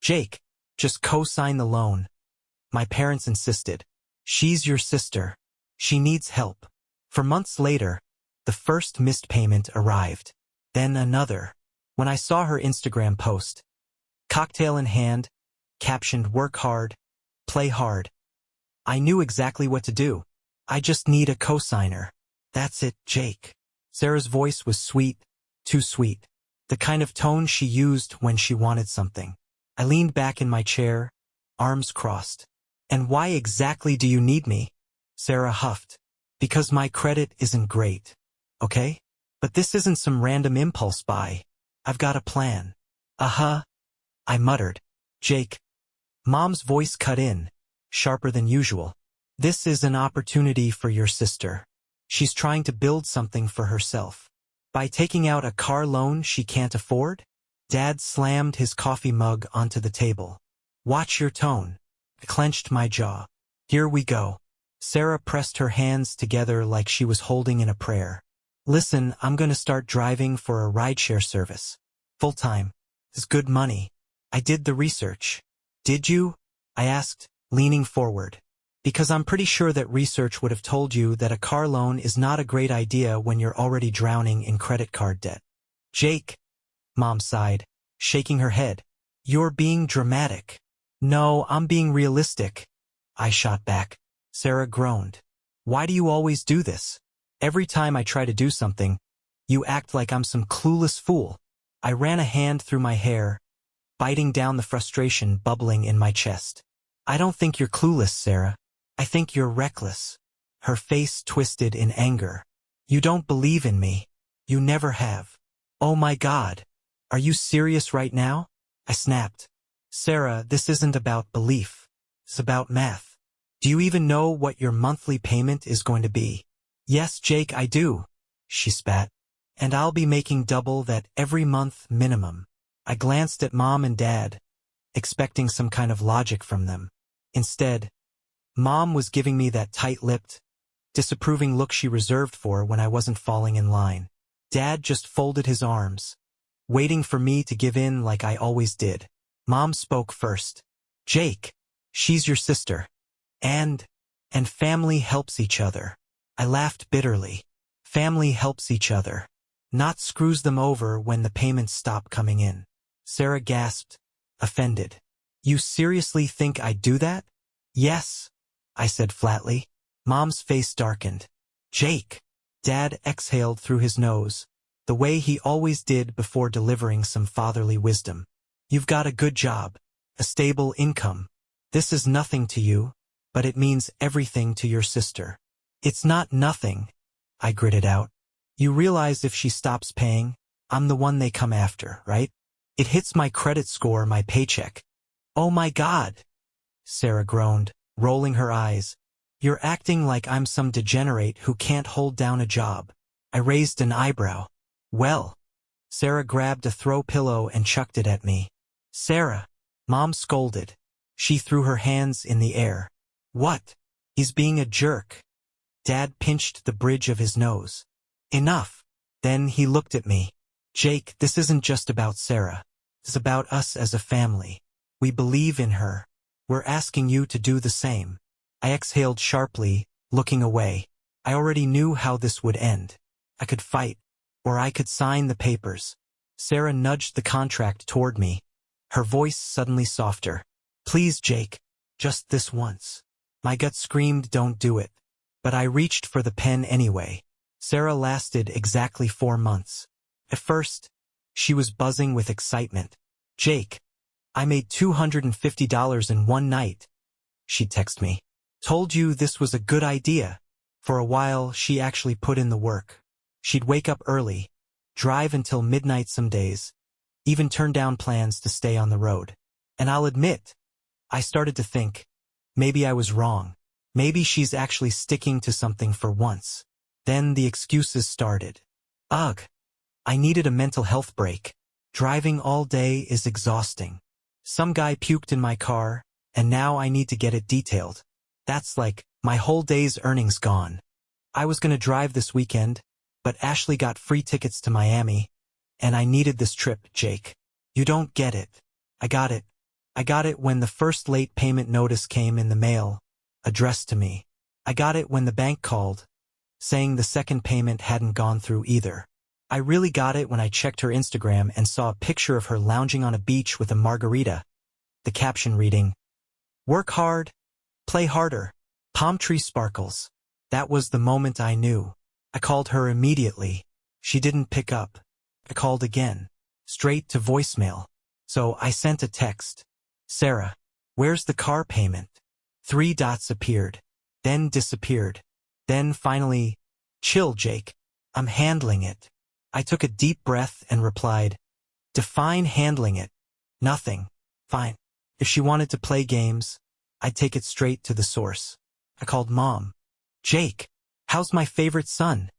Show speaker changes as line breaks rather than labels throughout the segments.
Jake, just co-sign the loan. My parents insisted. She's your sister. She needs help. For months later, the first missed payment arrived. Then another. When I saw her Instagram post, cocktail in hand, captioned work hard, play hard, I knew exactly what to do. I just need a cosigner. That's it, Jake. Sarah's voice was sweet, too sweet. The kind of tone she used when she wanted something. I leaned back in my chair, arms crossed. And why exactly do you need me? Sarah huffed. Because my credit isn't great. Okay? But this isn't some random impulse buy. I've got a plan. Uh-huh. I muttered. Jake. Mom's voice cut in, sharper than usual. This is an opportunity for your sister. She's trying to build something for herself. By taking out a car loan she can't afford? Dad slammed his coffee mug onto the table. Watch your tone. I clenched my jaw. Here we go. Sarah pressed her hands together like she was holding in a prayer. Listen, I'm gonna start driving for a rideshare service. Full-time. It's good money. I did the research. Did you? I asked, leaning forward. Because I'm pretty sure that research would have told you that a car loan is not a great idea when you're already drowning in credit card debt. Jake, Mom sighed, shaking her head. You're being dramatic. No, I'm being realistic. I shot back. Sarah groaned. Why do you always do this? Every time I try to do something, you act like I'm some clueless fool. I ran a hand through my hair, biting down the frustration bubbling in my chest. I don't think you're clueless, Sarah. I think you're reckless. Her face twisted in anger. You don't believe in me. You never have. Oh my God. Are you serious right now? I snapped. Sarah, this isn't about belief. It's about math. Do you even know what your monthly payment is going to be? Yes, Jake, I do, she spat. And I'll be making double that every month minimum. I glanced at Mom and Dad, expecting some kind of logic from them. Instead, Mom was giving me that tight-lipped, disapproving look she reserved for when I wasn't falling in line. Dad just folded his arms, waiting for me to give in like I always did. Mom spoke first. Jake, she's your sister. And family helps each other. I laughed bitterly. Family helps each other. Not screws them over when the payments stop coming in. Sarah gasped, offended. You seriously think I'd do that? Yes, I said flatly. Mom's face darkened. Jake. Dad exhaled through his nose, the way he always did before delivering some fatherly wisdom. You've got a good job, a stable income. This is nothing to you, but it means everything to your sister. It's not nothing, I gritted out. You realize if she stops paying, I'm the one they come after, right? It hits my credit score, my paycheck. Oh my God, Sarah groaned, rolling her eyes. You're acting like I'm some degenerate who can't hold down a job. I raised an eyebrow. Well, Sarah grabbed a throw pillow and chucked it at me. Sarah, Mom scolded. She threw her hands in the air. What? He's being a jerk. Dad pinched the bridge of his nose. Enough. Then he looked at me. Jake, this isn't just about Sarah. It's about us as a family. We believe in her. We're asking you to do the same. I exhaled sharply, looking away. I already knew how this would end. I could fight, or I could sign the papers. Sarah nudged the contract toward me, her voice suddenly softer. Please, Jake, just this once. My gut screamed, don't do it. But I reached for the pen anyway. Sarah lasted exactly 4 months. At first, she was buzzing with excitement. Jake, I made $250 in one night. She'd text me. Told you this was a good idea. For a while, she actually put in the work. She'd wake up early, drive until midnight some days, even turn down plans to stay on the road. And I'll admit, I started to think, maybe I was wrong. Maybe she's actually sticking to something for once. Then the excuses started. Ugh, I needed a mental health break. Driving all day is exhausting. Some guy puked in my car, and now I need to get it detailed. That's like my whole day's earnings gone. I was gonna drive this weekend, but Ashley got free tickets to Miami, and I needed this trip, Jake. You don't get it. I got it. I got it when the first late payment notice came in the mail, addressed to me. I got it when the bank called, saying the second payment hadn't gone through either. I really got it when I checked her Instagram and saw a picture of her lounging on a beach with a margarita. The caption reading, "Work hard, play harder, palm tree sparkles." That was the moment I knew. I called her immediately. She didn't pick up. I called again, straight to voicemail. So I sent a text. "Sarah, where's the car payment?" 3 dots appeared, then disappeared. Then finally, "Chill, Jake. I'm handling it." I took a deep breath and replied, "Define handling it." "Nothing. Fine. If she wanted to play games, I'd take it straight to the source." I called Mom. "Jake, how's my favorite son?"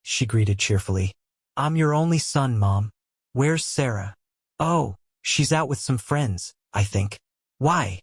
She greeted cheerfully. "I'm your only son, Mom. Where's Sarah?" "Oh, she's out with some friends, I think." "Why?"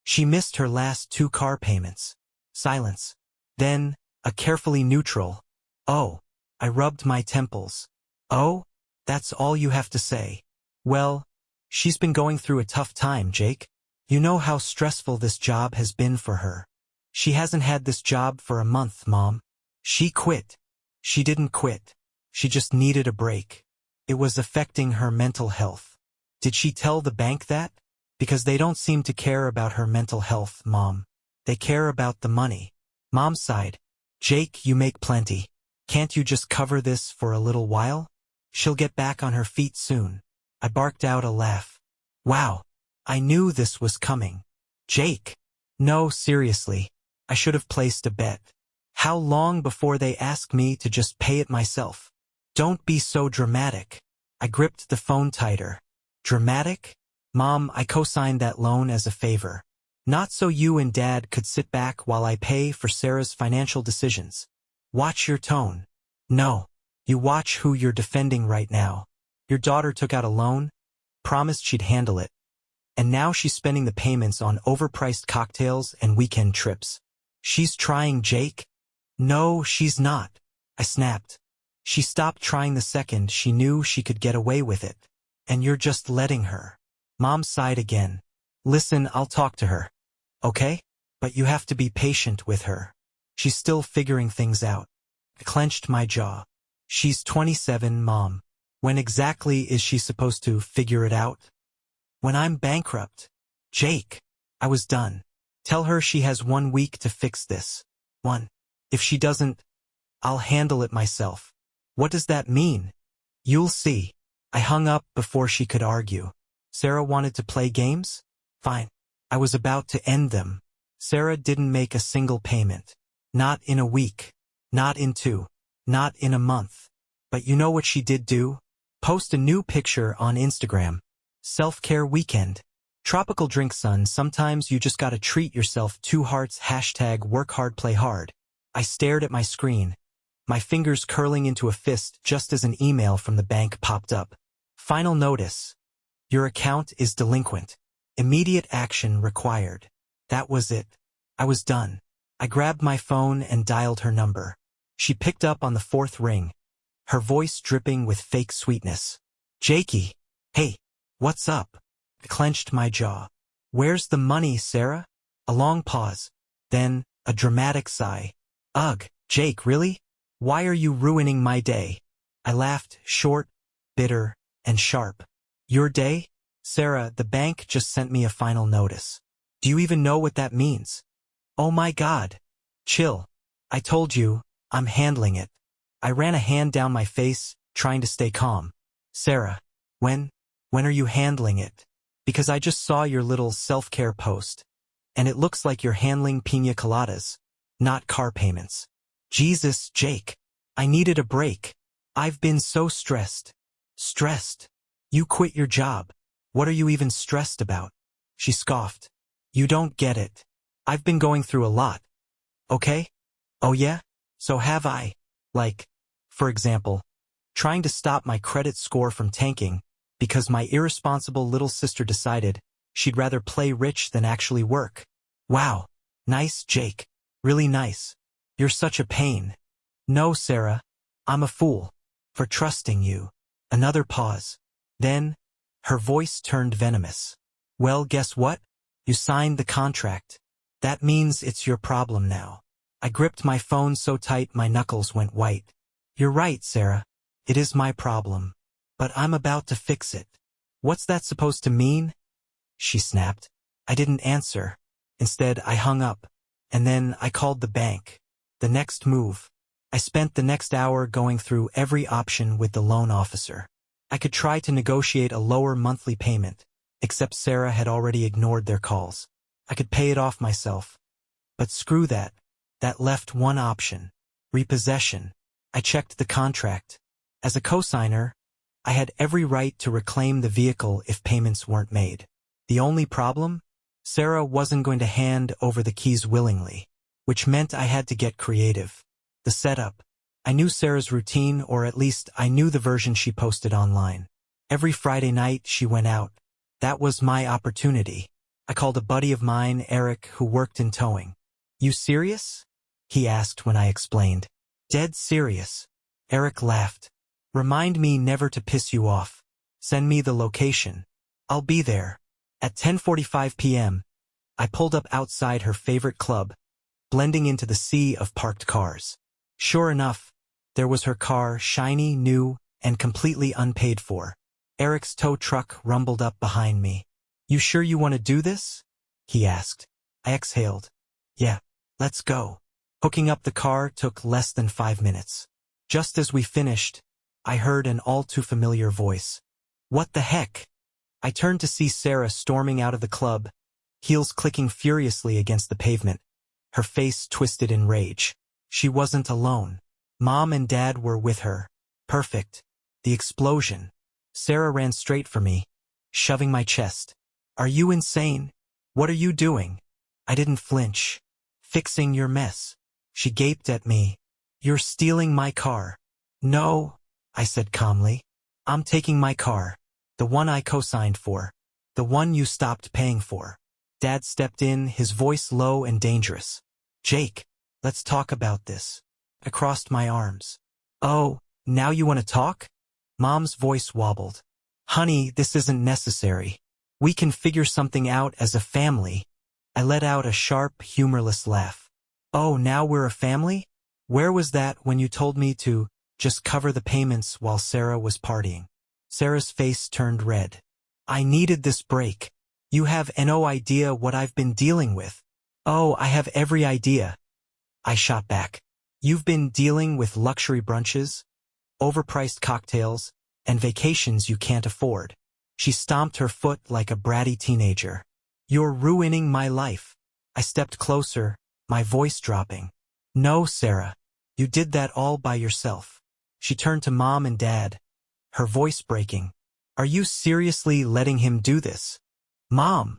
"She missed her last 2 car payments." Silence. Then, a carefully neutral, "Oh." I rubbed my temples. "Oh? That's all you have to say?" "Well, she's been going through a tough time, Jake. You know how stressful this job has been for her." "She hasn't had this job for a month, Mom. She quit." "She didn't quit. She just needed a break. It was affecting her mental health." "Did she tell the bank that?" "Because they don't seem to care about her mental health, Mom. They care about the money." Mom sighed. "Jake, you make plenty. Can't you just cover this for a little while? She'll get back on her feet soon." I barked out a laugh. "Wow. I knew this was coming." "Jake." "No, seriously. I should have placed a bet." "How long before they ask me to just pay it myself?" "Don't be so dramatic." I gripped the phone tighter. "Dramatic? Mom, I co-signed that loan as a favor. Not so you and Dad could sit back while I pay for Sarah's financial decisions." "Watch your tone." "No. You watch who you're defending right now. Your daughter took out a loan, promised she'd handle it, and now she's spending the payments on overpriced cocktails and weekend trips." "She's trying, Jake." "No, she's not." I snapped. "She stopped trying the second she knew she could get away with it. And you're just letting her." Mom sighed again. "Listen, I'll talk to her. Okay? But you have to be patient with her. She's still figuring things out." I clenched my jaw. "She's 27, Mom. When exactly is she supposed to figure it out?" "When I'm bankrupt." "Jake." I was done. "Tell her she has 1 week to fix this." "1. If she doesn't, I'll handle it myself." "What does that mean?" "You'll see." I hung up before she could argue. Sarah wanted to play games? Fine. I was about to end them. Sarah didn't make a single payment. Not in a week. Not in 2. Not in a month. But you know what she did do? Post a new picture on Instagram. Self-care weekend. Tropical drink, son. Sometimes you just gotta treat yourself. 2 hearts. # work hard, play hard. I stared at my screen, my fingers curling into a fist just as an email from the bank popped up. "Final notice. Your account is delinquent. Immediate action required." That was it. I was done. I grabbed my phone and dialed her number. She picked up on the 4th ring, her voice dripping with fake sweetness. "Jakey. Hey, what's up?" I clenched my jaw. "Where's the money, Sarah?" A long pause. Then, a dramatic sigh. "Ugh, Jake, really? Why are you ruining my day?" I laughed, short, bitter, and sharp. "Your day?" "Sarah, the bank just sent me a final notice." "Do you even know what that means?" "Oh my God." "Chill. I told you, I'm handling it." I ran a hand down my face, trying to stay calm. "Sarah, when are you handling it? Because I just saw your little self-care post, and it looks like you're handling piña coladas, not car payments." "Jesus, Jake. I needed a break. I've been so stressed." "Stressed? You quit your job. What are you even stressed about?" She scoffed. "You don't get it. I've been going through a lot. Okay?" "Oh yeah? So have I. Like, for example, trying to stop my credit score from tanking because my irresponsible little sister decided she'd rather play rich than actually work." "Wow. Nice, Jake. Really nice. You're such a pain." "No, Sarah. I'm a fool. For trusting you." Another pause. Then, her voice turned venomous. Well, guess what? You signed the contract. That means it's your problem now. I gripped my phone so tight my knuckles went white. You're right, Sarah. It is my problem. But I'm about to fix it. What's that supposed to mean? She snapped. I didn't answer. Instead, I hung up. And then I called the bank. The next move. I spent the next hour going through every option with the loan officer. I could try to negotiate a lower monthly payment, except Sarah had already ignored their calls. I could pay it off myself. But screw that. That left one option. Repossession. I checked the contract. As a cosigner, I had every right to reclaim the vehicle if payments weren't made. The only problem? Sarah wasn't going to hand over the keys willingly, which meant I had to get creative. The setup. I knew Sarah's routine, or at least I knew the version she posted online. Every Friday night she went out. That was my opportunity. I called a buddy of mine, Eric, who worked in towing. You serious? He asked when I explained. Dead serious. Eric laughed. Remind me never to piss you off. Send me the location. I'll be there. At 10:45 p.m., I pulled up outside her favorite club, blending into the sea of parked cars. Sure enough, there was her car, shiny, new, and completely unpaid for. Eric's tow truck rumbled up behind me. You sure you want to do this? He asked. I exhaled. Yeah, let's go. Hooking up the car took less than 5 minutes. Just as we finished, I heard an all-too-familiar voice. What the heck? I turned to see Sarah storming out of the club, heels clicking furiously against the pavement, her face twisted in rage. She wasn't alone. Mom and Dad were with her. Perfect. The explosion. Sarah ran straight for me, shoving my chest. Are you insane? What are you doing? I didn't flinch. Fixing your mess. She gaped at me. You're stealing my car. No, I said calmly. I'm taking my car. The one I co-signed for. The one you stopped paying for. Dad stepped in, his voice low and dangerous. Jake, let's talk about this. I crossed my arms. Oh, now you want to talk? Mom's voice wobbled. Honey, this isn't necessary. We can figure something out as a family. I let out a sharp, humorless laugh. Oh, now we're a family? Where was that when you told me to just cover the payments while Sarah was partying? Sarah's face turned red. I needed this break. You have no idea what I've been dealing with. Oh, I have every idea. I shot back. You've been dealing with luxury brunches, overpriced cocktails, and vacations you can't afford. She stomped her foot like a bratty teenager. You're ruining my life. I stepped closer, my voice dropping. No, Sarah. You did that all by yourself. She turned to Mom and Dad, her voice breaking. Are you seriously letting him do this? Mom.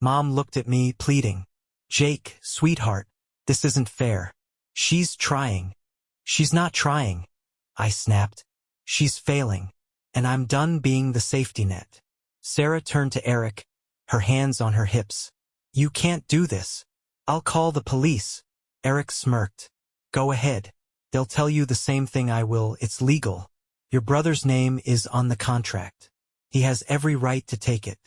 Mom looked at me, pleading. Jake, sweetheart, this isn't fair. She's trying. She's not trying. I snapped. She's failing. And I'm done being the safety net. Sarah turned to Eric, her hands on her hips. You can't do this. I'll call the police. Eric smirked. Go ahead. They'll tell you the same thing I will. It's legal. Your brother's name is on the contract. He has every right to take it.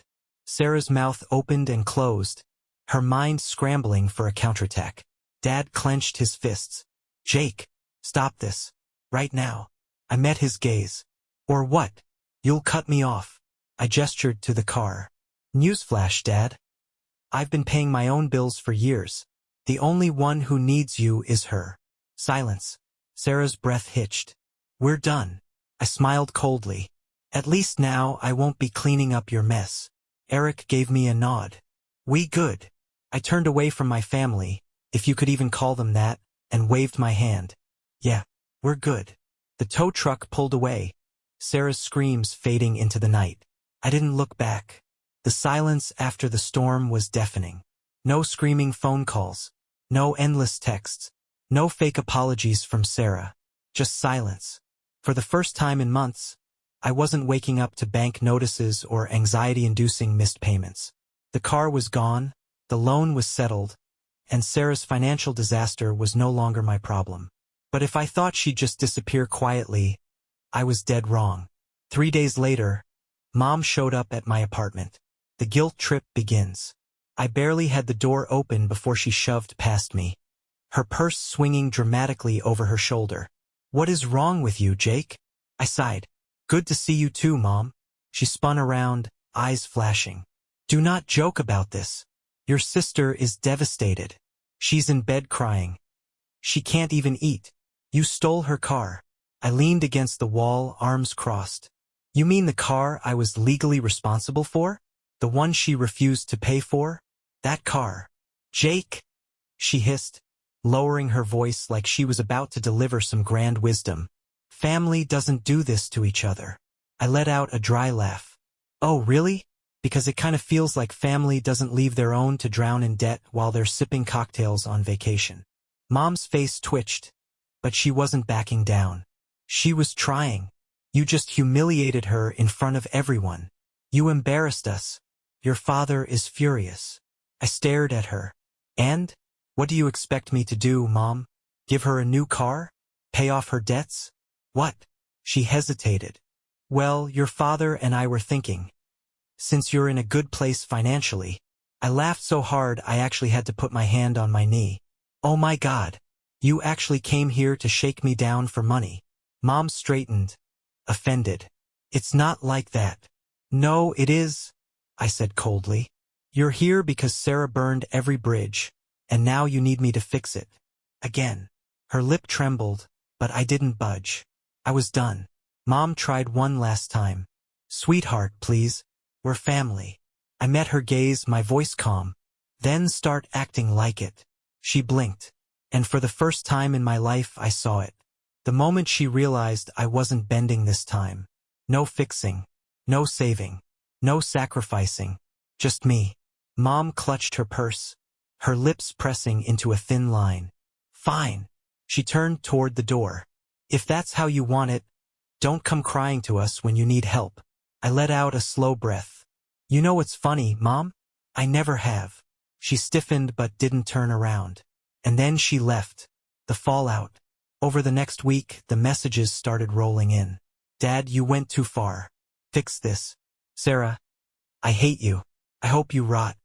Sarah's mouth opened and closed, her mind scrambling for a counterattack. Dad clenched his fists. Jake, stop this. Right now. I met his gaze. Or what? You'll cut me off. I gestured to the car. Newsflash, Dad. I've been paying my own bills for years. The only one who needs you is her. Silence. Sarah's breath hitched. We're done. I smiled coldly. At least now I won't be cleaning up your mess. Eric gave me a nod. We good. I turned away from my family, if you could even call them that, and waved my hand. Yeah, we're good. The tow truck pulled away, Sarah's screams fading into the night. I didn't look back. The silence after the storm was deafening. No screaming phone calls. No endless texts. No fake apologies from Sarah. Just silence. For the first time in months, I wasn't waking up to bank notices or anxiety-inducing missed payments. The car was gone, the loan was settled, and Sarah's financial disaster was no longer my problem. But if I thought she'd just disappear quietly, I was dead wrong. 3 days later, Mom showed up at my apartment. The guilt trip begins. I barely had the door open before she shoved past me, her purse swinging dramatically over her shoulder. "What is wrong with you, Jake?" I sighed. "Good to see you too, Mom." She spun around, eyes flashing. "Do not joke about this. Your sister is devastated. She's in bed crying. She can't even eat. You stole her car." I leaned against the wall, arms crossed. "You mean the car I was legally responsible for? The one she refused to pay for? That car." "Jake," she hissed, lowering her voice like she was about to deliver some grand wisdom. "Family doesn't do this to each other." I let out a dry laugh. "Oh, really? Because it kind of feels like family doesn't leave their own to drown in debt while they're sipping cocktails on vacation." Mom's face twitched, but she wasn't backing down. "She was trying. You just humiliated her in front of everyone. You embarrassed us. Your father is furious." I stared at her. "And? What do you expect me to do, Mom? Give her a new car? Pay off her debts? What?" She hesitated. "Well, your father and I were thinking, since you're in a good place financially." I laughed so hard I actually had to put my hand on my knee. "Oh my God. You actually came here to shake me down for money." Mom straightened, offended. "It's not like that." "No, it is," I said coldly. "You're here because Sarah burned every bridge, and now you need me to fix it. Again." Her lip trembled, but I didn't budge. I was done. Mom tried one last time. "Sweetheart, please. We're family." I met her gaze, my voice calm. "Then start acting like it." She blinked, and for the first time in my life I saw it. The moment she realized I wasn't bending this time. No fixing, no saving, no sacrificing, just me. Mom clutched her purse, her lips pressing into a thin line. "Fine." She turned toward the door. "If that's how you want it, don't come crying to us when you need help." I let out a slow breath. "You know what's funny, Mom? I never have." She stiffened but didn't turn around. And then she left. The fallout. Over the next week, the messages started rolling in. "Dad, you went too far. Fix this." "Sarah, I hate you. I hope you rot."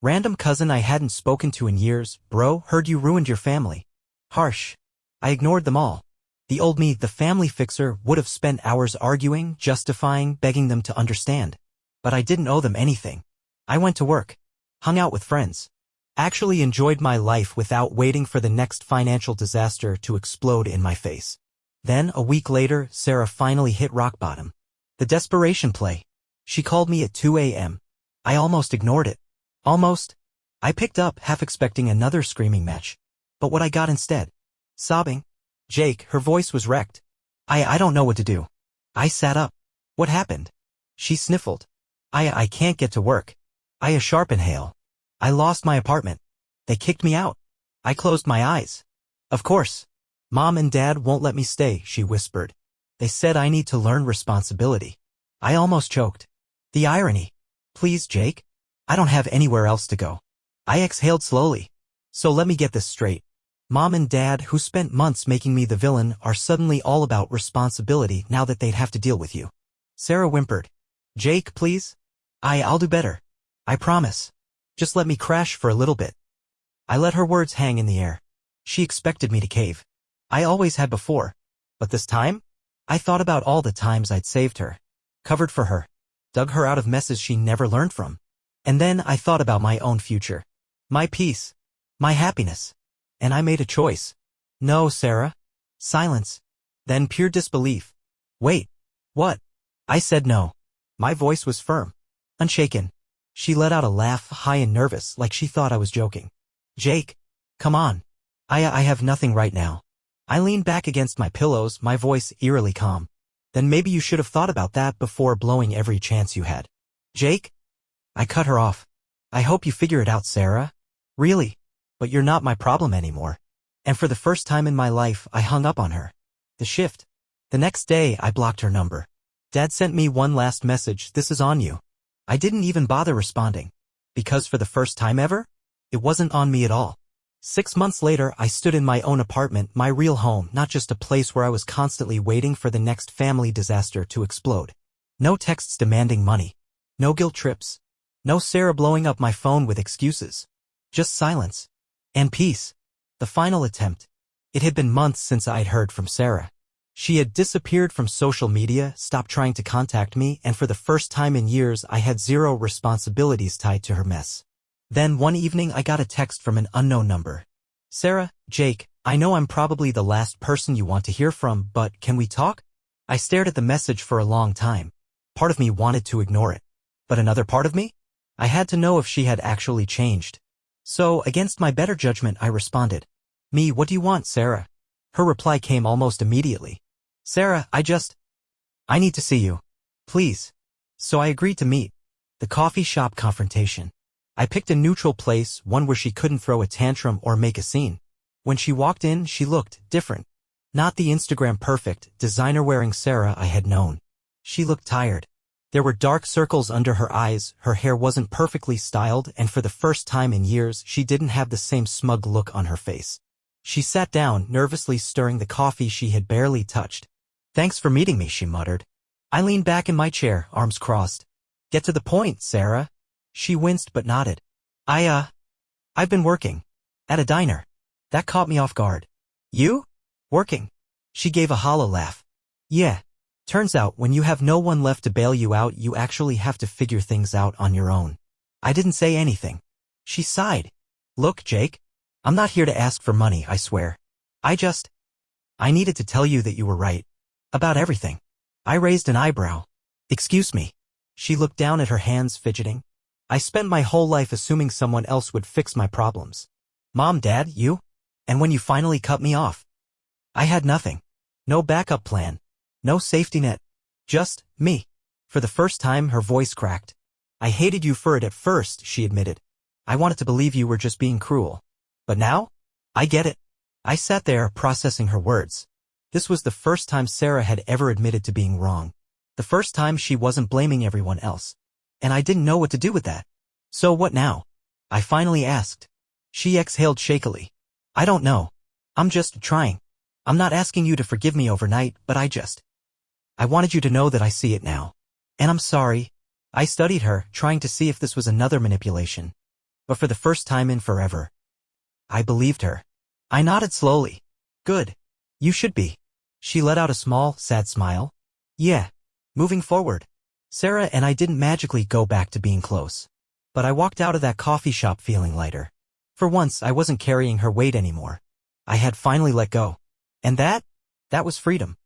"Random cousin I hadn't spoken to in years. Bro, heard you ruined your family." Harsh. I ignored them all. The old me, the family fixer, would have spent hours arguing, justifying, begging them to understand. But I didn't owe them anything. I went to work, hung out with friends, actually enjoyed my life without waiting for the next financial disaster to explode in my face. Then, a week later, Sarah finally hit rock bottom. The desperation play. She called me at 2 a.m. I almost ignored it. Almost. I picked up, half expecting another screaming match. But what I got instead? Sobbing. "Jake," her voice was wrecked. I don't know what to do." I sat up. "What happened?" She sniffled. I can't get to work. A sharp inhale. "I lost my apartment. They kicked me out." I closed my eyes. "Of course. Mom and Dad won't let me stay," she whispered. "They said I need to learn responsibility." I almost choked. The irony. "Please, Jake. I don't have anywhere else to go." I exhaled slowly. "So let me get this straight. Mom and Dad, who spent months making me the villain, are suddenly all about responsibility now that they'd have to deal with you." Sarah whimpered. "Jake, please. I'll do better. I promise. Just let me crash for a little bit." I let her words hang in the air. She expected me to cave. I always had before. But this time? I thought about all the times I'd saved her, covered for her, dug her out of messes she never learned from. And then I thought about my own future. My peace. My happiness. And I made a choice. "No, Sarah." Silence. Then pure disbelief. "Wait. What?" I said no. My voice was firm, unshaken. She let out a laugh, high and nervous, like she thought I was joking. "Jake, come on. I have nothing right now." I leaned back against my pillows, my voice eerily calm. "Then maybe you should have thought about that before blowing every chance you had." "Jake?" I cut her off. "I hope you figure it out, Sarah. Really. But you're not my problem anymore." And for the first time in my life, I hung up on her. The shift. The next day, I blocked her number. Dad sent me one last message, "This is on you." I didn't even bother responding. Because for the first time ever, it wasn't on me at all. 6 months later, I stood in my own apartment, my real home, not just a place where I was constantly waiting for the next family disaster to explode. No texts demanding money. No guilt trips. No Sarah blowing up my phone with excuses. Just silence. And peace. The final attempt. It had been months since I'd heard from Sarah. She had disappeared from social media, stopped trying to contact me, and for the first time in years I had zero responsibilities tied to her mess. Then one evening I got a text from an unknown number. Sarah, Jake, I know I'm probably the last person you want to hear from, but can we talk? I stared at the message for a long time. Part of me wanted to ignore it. But another part of me? I had to know if she had actually changed. So, against my better judgment, I responded. Me, what do you want, Sarah? Her reply came almost immediately. Sarah, I need to see you. Please. So I agreed to meet. The coffee shop confrontation. I picked a neutral place, one where she couldn't throw a tantrum or make a scene. When she walked in, she looked different. Not the Instagram perfect, designer-wearing Sarah I had known. She looked tired. There were dark circles under her eyes, her hair wasn't perfectly styled, and for the first time in years, she didn't have the same smug look on her face. She sat down, nervously stirring the coffee she had barely touched. Thanks for meeting me, she muttered. I leaned back in my chair, arms crossed. Get to the point, Sarah. She winced but nodded. I've been working. At a diner. That caught me off guard. You? Working? She gave a hollow laugh. Yeah. Turns out, when you have no one left to bail you out, you actually have to figure things out on your own. I didn't say anything. She sighed. Look, Jake. I'm not here to ask for money, I swear. I needed to tell you that you were right. About everything. I raised an eyebrow. Excuse me. She looked down at her hands, fidgeting. I spent my whole life assuming someone else would fix my problems. Mom, Dad, you? And when you finally cut me off, I had nothing. No backup plan. No safety net. Just me. For the first time, her voice cracked. I hated you for it at first, she admitted. I wanted to believe you were just being cruel. But now? I get it. I sat there, processing her words. This was the first time Sarah had ever admitted to being wrong. The first time she wasn't blaming everyone else. And I didn't know what to do with that. So what now? I finally asked. She exhaled shakily. I don't know. I'm just trying. I'm not asking you to forgive me overnight, but I wanted you to know that I see it now. And I'm sorry. I studied her, trying to see if this was another manipulation. But for the first time in forever, I believed her. I nodded slowly. Good. You should be. She let out a small, sad smile. Yeah. Moving forward. Sarah and I didn't magically go back to being close. But I walked out of that coffee shop feeling lighter. For once, I wasn't carrying her weight anymore. I had finally let go. And that was freedom.